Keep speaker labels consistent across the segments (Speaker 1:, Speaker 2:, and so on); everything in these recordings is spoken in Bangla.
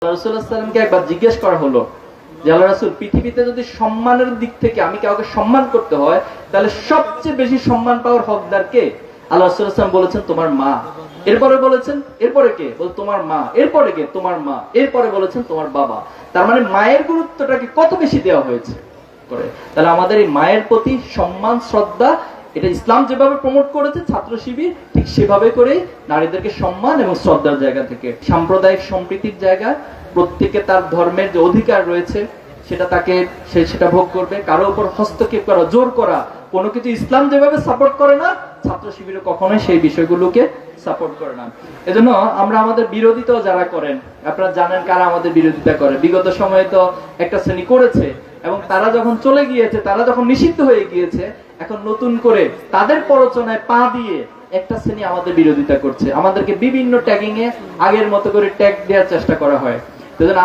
Speaker 1: রাসূলুল্লাহ সাল্লাল্লাহু আলাইহি ওয়াসাল্লামকে একবার জিজ্ঞেস করা হলো যে আল্লাহ রাসূল, পৃথিবীতে যদি সম্মানের দিক থেকে আমি কাউকে সম্মান করতে হয় তাহলে সবচেয়ে বেশি সম্মান পাওয়ার হকদার কে? আল্লাহ রাসূল সাল্লাল্লাহু আলাইহি ওয়াসাল্লাম বলেছেন তোমার মা। এরপরে বলেছেন এরপরে কে? বল তোমার মা। এরপরে কে? তোমার মা। এরপরে বলেছেন তোমার বাবা। তার মানে মায়ের গুরুত্বটাকে কত বেশি দেওয়া হয়েছে করে। তাহলে আমাদের এই মায়ের প্রতি সম্মান শ্রদ্ধা, এটা ইসলাম যেভাবে প্রমোট করেছে ছাত্র শিবির ঠিক সেভাবে করে নারীদেরকে সম্মান এবং শ্রদ্ধার জায়গা থেকে সাম্প্রদায়িক সম্প্রীতির জায়গায় প্রত্যেকে তার ধর্মের যে অধিকার রয়েছে সেটা তাকে সেটা ভোগ করবে। কারো উপর হস্তক্ষেপ করা, জোর করা কোনো কিছু ইসলাম যেভাবে সাপোর্ট করে না, ছাত্র শিবিরে কখনোই সেই বিষয়গুলোকে সাপোর্ট করে না। এজন্য আমরা আমাদের বিরোধিতাও যারা করেন, আপনারা জানেন কারা আমাদের বিরোধিতা করে। বিগত সময়ে তো একটা শ্রেণী করেছে এবং তারা যখন চলে গিয়েছে, তারা যখন নিষিদ্ধ হয়ে গিয়েছে, এখন নতুন করে তাদের প্ররোচনায় পা দিয়ে একটা শ্রেণী আমাদের বিরোধিতা করছে। আমাদেরকে বিভিন্ন ট্যাগিং এ আগের মতো করে ট্যাগ দেওয়ার চেষ্টা করা হয়।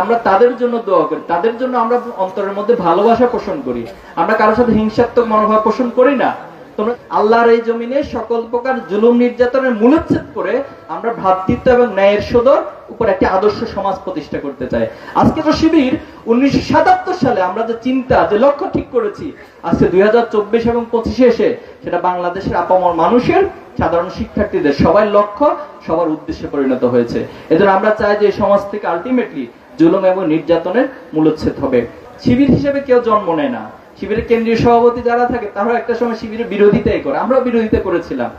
Speaker 1: আমরা তাদের জন্য দোয়া করি, তাদের জন্য আমরা অন্তরের মধ্যে ভালোবাসা পোষণ করি। আমরা কারোর সাথে হিংসাত্মক মনোভাব পোষণ করি না। তোমরা আল্লাহর এই জমিনে সকল প্রকার জুলুম নির্যাতনের মূলোচ্ছেদ করে আমরা ভ্রাতৃত্ব এবং ন্যায়ের সদর উপর একটি আদর্শ সমাজ প্রতিষ্ঠা করতে চাই। আজকে তো শিবির 1977 সালে আমরা যে চিন্তা, যে লক্ষ্য ঠিক করেছি, আজকে 2024 এবং 25 এসে সেটা বাংলাদেশের আপামর মানুষের, সাধারণ শিক্ষার্থীদের সবার লক্ষ্য, সবার উদ্দেশ্যে পরিণত হয়েছে। এজন্য আমরা চাই যে এই সমাজ থেকে আলটিমেটলি জুলুম এবং নির্যাতনের মূলোচ্ছেদ হবে। শিবির হিসেবে কেউ জন্ম নেয় না। শিবিরের কেন্দ্রীয় সভাপতি যারা থাকে তারাও একটা সময় শিবিরের বিরোধিতাই করে, আমরাও বিরোধিতা করেছিলাম।